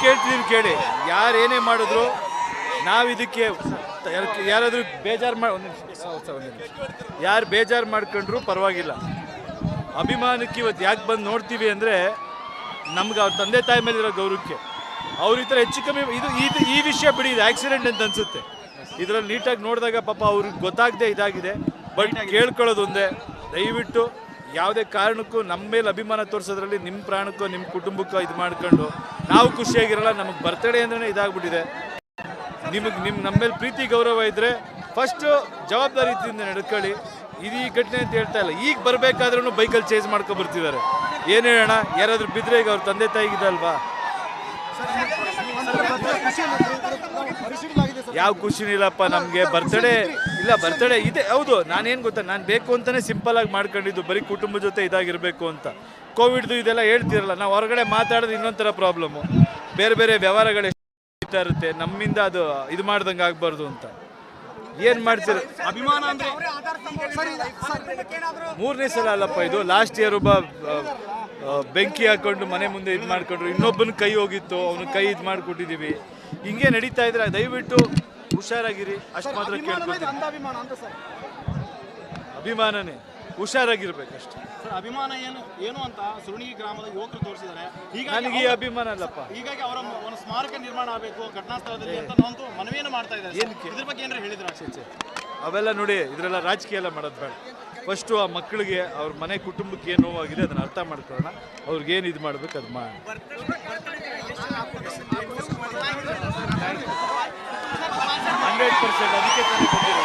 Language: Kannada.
ಕೇಳ್ತಿದೀವಿ ಕೇಳಿ, ಯಾರೇನೇ ಮಾಡಿದ್ರು ನಾವು ಇದಕ್ಕೆ ಯಾರಾದರೂ ಬೇಜಾರು ಯಾರು ಬೇಜಾರು ಮಾಡ್ಕೊಂಡ್ರು ಪರವಾಗಿಲ್ಲ. ಅಭಿಮಾನಕ್ಕೆ ಇವತ್ತು ಯಾಕೆ ಬಂದು ನೋಡ್ತೀವಿ ಅಂದರೆ ನಮ್ಗೆ ಅವ್ರ ತಂದೆ ತಾಯಿ ಮೇಲಿರೋ ಗೌರವಕ್ಕೆ. ಅವ್ರ ಈ ಥರ ಹೆಚ್ಚು ಕಮ್ಮಿ ಈ ವಿಷಯ ಬಿಡಿ, ಇದು ಆಕ್ಸಿಡೆಂಟ್ ಅಂತ ಅನಿಸುತ್ತೆ. ಇದರಲ್ಲಿ ನೀಟಾಗಿ ನೋಡಿದಾಗ ಪಾಪ ಅವ್ರಿಗೆ ಗೊತ್ತಾಗದೆ ಇದಾಗಿದೆ. ಬಟ್ ಕೇಳ್ಕೊಳ್ಳೋದು ಒಂದೇ, ದಯವಿಟ್ಟು ಯಾವುದೇ ಕಾರಣಕ್ಕೂ ನಮ್ಮ ಮೇಲೆ ಅಭಿಮಾನ ತೋರಿಸೋದ್ರಲ್ಲಿ ನಿಮ್ಮ ಪ್ರಾಣಕ್ಕೋ ನಿಮ್ಮ ಕುಟುಂಬಕ್ಕೋ ಇದು ಮಾಡ್ಕೊಂಡು ನಾವು ಖುಷಿಯಾಗಿರಲ್ಲ. ನಮಗೆ ಬರ್ತಡೇ ಅಂದ್ರೆ ಇದಾಗ್ಬಿಟ್ಟಿದೆ. ನಮ್ಮ ಮೇಲೆ ಪ್ರೀತಿ ಗೌರವ ಇದ್ದರೆ ಫಸ್ಟು ಜವಾಬ್ದಾರಿಯಿಂದ ನಡ್ಕೊಳ್ಳಿ. ಇದು ಈ ಘಟನೆ ಅಂತ ಹೇಳ್ತಾ ಇಲ್ಲ, ಈಗ ಬರಬೇಕಾದ್ರೂ ಬೈಕಲ್ಲಿ ಚೇಂಜ್ ಮಾಡ್ಕೊಂಡು ಬರ್ತಿದ್ದಾರೆ. ಏನು ಹೇಳೋಣ, ಯಾರಾದರೂ ಬಿದ್ದರೆ ಈಗ ಅವ್ರ ತಂದೆ ತಾಯಿಗಿದಲ್ವಾ, ಯಾವ ಖುಷಿನೂ ಇಲ್ಲಪ್ಪ ನಮಗೆ. ಬರ್ತಡೇ ಇಲ್ಲ, ಬರ್ತಡೇ ಇದೆ ಹೌದು. ನಾನೇನು ಗೊತ್ತಾ, ನಾನು ಬೇಕು ಅಂತಲೇ ಸಿಂಪಲಾಗಿ ಮಾಡ್ಕೊಂಡಿದ್ದು, ಬರೀ ಕುಟುಂಬ ಜೊತೆ ಇದಾಗಿರಬೇಕು ಅಂತ. ಕೋವಿಡ್ದು ಇದೆಲ್ಲ ಹೇಳ್ತಿರಲ್ಲ, ನಾವು ಹೊರಗಡೆ ಮಾತಾಡೋದು ಇನ್ನೊಂಥರ ಪ್ರಾಬ್ಲಮ್ಮು, ಬೇರೆ ಬೇರೆ ವ್ಯವಹಾರಗಳು ಎಷ್ಟು ಇರುತ್ತೆ, ನಮ್ಮಿಂದ ಅದು ಇದು ಮಾಡ್ದಂಗೆ ಆಗಬಾರ್ದು ಅಂತ. ಏನು ಮಾಡ್ತೀರ, ಅಭಿಮಾನ ಅಂದರೆ 3ನೇ ಸಲ ಅಲ್ಲಪ್ಪ ಇದು. ಲಾಸ್ಟ್ ಇಯರ್ ಒಬ್ಬ ಬೆಂಕಿ ಹಾಕೊಂಡು ಮನೆ ಮುಂದೆ ಇದು ಮಾಡ್ಕೊಂಡ್ರು, ಇನ್ನೊಬ್ಬನ ಕೈ ಹೋಗಿತ್ತು, ಅವನ ಕೈ ಇದು ಮಾಡಿಕೊಟ್ಟಿದ್ದೀವಿ. ಹಿಂಗೆ ನಡೀತಾ ಇದ್ರೆ ದಯವಿಟ್ಟು ಹುಷಾರಾಗಿರಿ, ಅಷ್ಟು ಮಾತ್ರ ಕೇಳ್ಕೊಳ್ತೀನಿ. ಅಭಿಮಾನನೇ, ಹುಷಾರಾಗಿರ್ಬೇಕಷ್ಟೇ. ಅಭಿಮಾನ ಏನು ಅಂತ ಸುರುಣಿಗಿ ಗ್ರಾಮದ ಯುವಕರು ತೋರಿಸಿದ್ದಾರೆ. ನನಗೆ ಈ ಅಭಿಮಾನ ಅಲ್ಲಪ್ಪ. ಹೀಗಾಗಿ ಅವರ ಒಂದು ಸ್ಮಾರಕ ನಿರ್ಮಾಣ ಆಗಬೇಕು ಘಟನಾ ಸ್ಥಳದಲ್ಲಿ ಅಂತ ನಾವು ಮನವಿಯನ್ನು ಮಾಡ್ತಾ ಇದ್ದಾರೆ. ಇದ್ರ ಬಗ್ಗೆ ಏನಾರು ಹೇಳಿದ್ರೆ ಅವೆಲ್ಲ ನೋಡಿ, ಇದರೆಲ್ಲ ರಾಜಕೀಯ ಎಲ್ಲ ಮಾಡೋದು ಬೇಡ. ಫಸ್ಟು ಆ ಮಕ್ಕಳಿಗೆ ಅವ್ರ ಮನೆ ಕುಟುಂಬಕ್ಕೆ ಏನು ನೋವಾಗಿದೆ ಅದನ್ನು ಅರ್ಥ ಮಾಡ್ಕೊಳ್ಳೋಣ. ಅವ್ರಿಗೇನು ಇದು ಮಾಡ್ಬೇಕು ಅದು ಮಾಡಿ. 100% ಅದಕ್ಕೆ ತಾನೇ